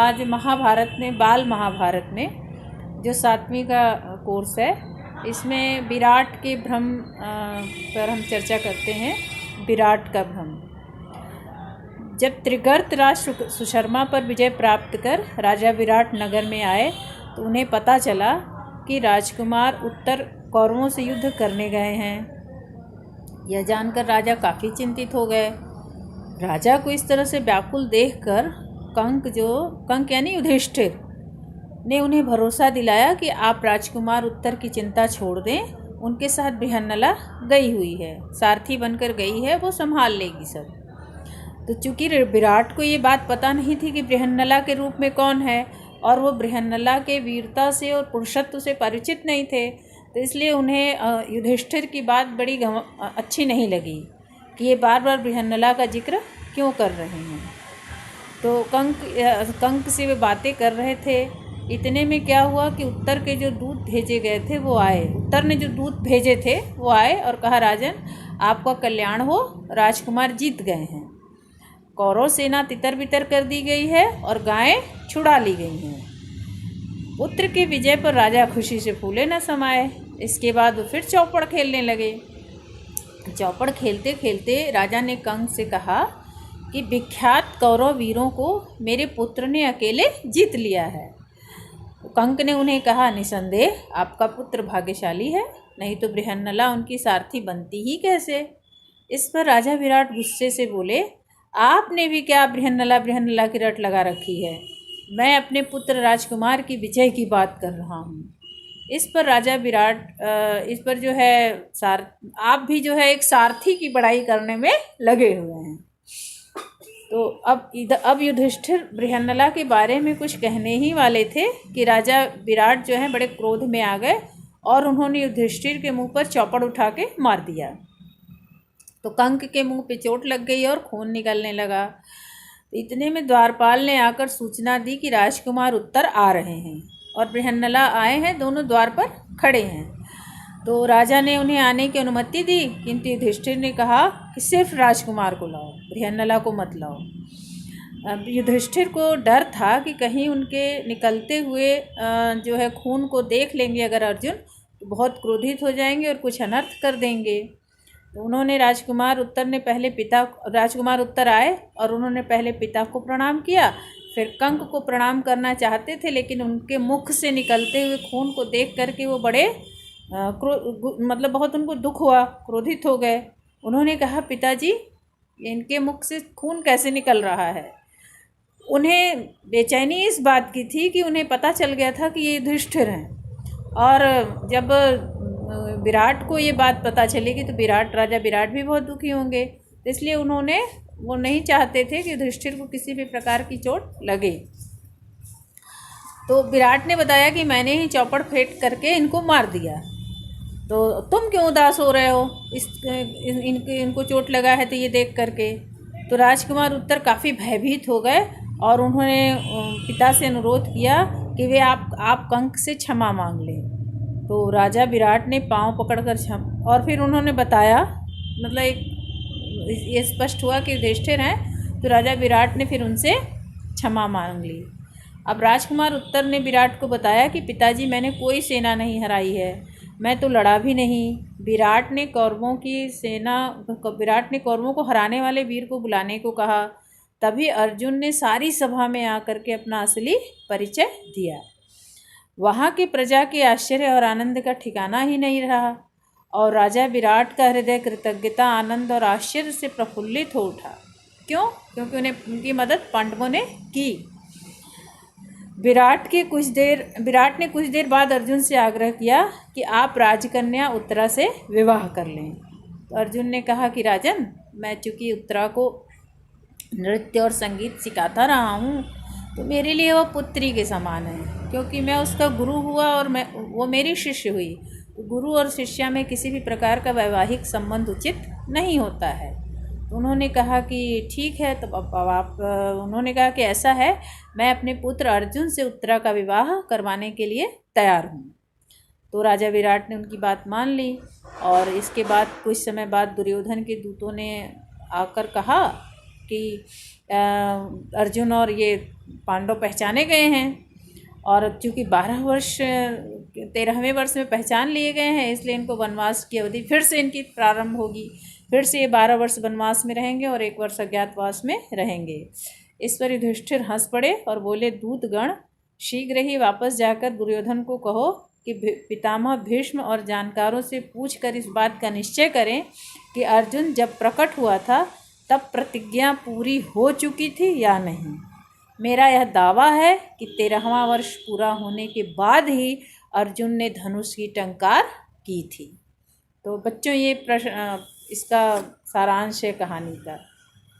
आज महाभारत में, बाल महाभारत में जो 7वीं का कोर्स है, इसमें विराट के भ्रम पर हम चर्चा करते हैं। विराट का भ्रम। जब त्रिगर्त राज सुशर्मा पर विजय प्राप्त कर राजा विराट नगर में आए तो उन्हें पता चला कि राजकुमार उत्तर कौरवों से युद्ध करने गए हैं। यह जानकर राजा काफ़ी चिंतित हो गए। राजा को इस तरह से व्याकुल देखकर कंक यानी युधिष्ठिर ने उन्हें भरोसा दिलाया कि आप राजकुमार उत्तर की चिंता छोड़ दें, उनके साथ बृहन्नला गई हुई है, सारथी बनकर गई है, वो संभाल लेगी सब। तो चूँकि विराट को ये बात पता नहीं थी कि बृहन्नला के रूप में कौन है, और वो बृहन्नला के वीरता से और पुरुषत्व से परिचित नहीं थे, तो इसलिए उन्हें युधिष्ठिर की बात बड़ी अच्छी नहीं लगी कि ये बार बार बृहन्नला का जिक्र क्यों कर रहे हैं। तो कंक से वे बातें कर रहे थे। इतने में क्या हुआ कि उत्तर के जो दूत भेजे गए थे वो आए। उत्तर ने जो दूत भेजे थे वो आए और कहा, राजन आपका कल्याण हो, राजकुमार जीत गए हैं। कौरव सेना तितर बितर कर दी गई है और गायें छुड़ा ली गई हैं। पुत्र के विजय पर राजा खुशी से फूले न समाये। इसके बाद वो फिर चौपड़ खेलने लगे। चौपड़ खेलते खेलते राजा ने कंक से कहा कि विख्यात कौरव वीरों को मेरे पुत्र ने अकेले जीत लिया है। तो कंक ने उन्हें कहा, निसंदेह आपका पुत्र भाग्यशाली है, नहीं तो बृहन्नला उनकी सारथी बनती ही कैसे। इस पर राजा विराट गुस्से से बोले, आपने भी क्या बृहन्नला की रट लगा रखी है, मैं अपने पुत्र राजकुमार की विजय की बात कर रहा हूँ। इस पर राजा विराट इस पर जो है आप भी जो है एक सारथी की बड़ाई करने में लगे हुए हैं। तो अब युधिष्ठिर बृहन्नला के बारे में कुछ कहने ही वाले थे कि राजा विराट जो है बड़े क्रोध में आ गए और उन्होंने युधिष्ठिर के मुंह पर चौपड़ उठा के मार दिया। तो कंक के मुंह पे चोट लग गई और खून निकलने लगा। इतने में द्वारपाल ने आकर सूचना दी कि राजकुमार उत्तर आ रहे हैं और बृहन्नला आए हैं, दोनों द्वार पर खड़े हैं। तो राजा ने उन्हें आने की अनुमति दी, किंतु युधिष्ठिर ने कहा कि सिर्फ राजकुमार को लाओ, बृहन्नला को मत लाओ। अब युधिष्ठिर को डर था कि कहीं उनके निकलते हुए जो है खून को देख लेंगे अगर अर्जुन, तो बहुत क्रोधित हो जाएंगे और कुछ अनर्थ कर देंगे। तो उन्होंने राजकुमार उत्तर आए और उन्होंने पहले पिता को प्रणाम किया, फिर कंक को प्रणाम करना चाहते थे, लेकिन उनके मुख से निकलते हुए खून को देख करके वो बड़े बहुत उनको दुख हुआ, क्रोधित हो गए। उन्होंने कहा, पिताजी इनके मुख से खून कैसे निकल रहा है। उन्हें बेचैनी इस बात की थी कि उन्हें पता चल गया था कि ये युधिष्ठिर हैं, और जब विराट को ये बात पता चलेगी तो राजा विराट भी बहुत दुखी होंगे। तो इसलिए वो नहीं चाहते थे कि युधिष्ठिर को किसी भी प्रकार की चोट लगे। तो विराट ने बताया कि मैंने ही चौपड़ फेंक करके इनको मार दिया, तो तुम क्यों उदास हो रहे हो, इनको चोट लगा है तो ये देख करके। तो राजकुमार उत्तर काफ़ी भयभीत हो गए और उन्होंने पिता से अनुरोध किया कि वे आप कंक से क्षमा मांग लें। तो राजा विराट ने पांव पकड़कर और फिर उन्होंने बताया, ये स्पष्ट हुआ कि युधिष्ठिर हैं। तो राजा विराट ने फिर उनसे क्षमा मांग ली। अब राजकुमार उत्तर ने विराट को बताया कि पिताजी मैंने कोई सेना नहीं हराई है, मैं तो लड़ा भी नहीं। विराट ने कौरवों को हराने वाले वीर को बुलाने को कहा। तभी अर्जुन ने सारी सभा में आकर के अपना असली परिचय दिया। वहाँ की प्रजा के आश्चर्य और आनंद का ठिकाना ही नहीं रहा और राजा विराट का हृदय कृतज्ञता, आनंद और आश्चर्य से प्रफुल्लित हो उठा। क्यों? क्योंकि उनकी मदद पांडवों ने की। विराट ने कुछ देर बाद अर्जुन से आग्रह किया कि आप राजकन्या उत्तरा से विवाह कर लें। तो अर्जुन ने कहा कि राजन, मैं चूँकि उत्तरा को नृत्य और संगीत सिखाता रहा हूँ, तो मेरे लिए वह पुत्री के समान है, क्योंकि मैं उसका गुरु हुआ और वो मेरी शिष्य हुई। तो गुरु और शिष्या में किसी भी प्रकार का वैवाहिक संबंध उचित नहीं होता है। तो उन्होंने कहा कि ठीक है। तो उन्होंने कहा कि ऐसा है, मैं अपने पुत्र अर्जुन से उत्तरा का विवाह करवाने के लिए तैयार हूँ। तो राजा विराट ने उनकी बात मान ली और इसके बाद कुछ समय बाद दुर्योधन के दूतों ने आकर कहा कि अर्जुन और ये पांडव पहचाने गए हैं, और चूँकि 12 वर्ष 13वें वर्ष में पहचान लिए गए हैं, इसलिए इनको वनवास की अवधि फिर से इनकी प्रारंभ होगी। फिर से ये 12 वर्ष वनवास में रहेंगे और 1 वर्ष अज्ञातवास में रहेंगे। इस पर युधिष्ठिर हंस पड़े और बोले, दूतगण, शीघ्र ही वापस जाकर दुर्योधन को कहो कि पितामह भीष्म और जानकारों से पूछकर इस बात का निश्चय करें कि अर्जुन जब प्रकट हुआ था तब प्रतिज्ञा पूरी हो चुकी थी या नहीं। मेरा यह दावा है कि 13वां वर्ष पूरा होने के बाद ही अर्जुन ने धनुष की टंकार की थी। तो बच्चों, ये प्रश्न इसका सारांश है कहानी का।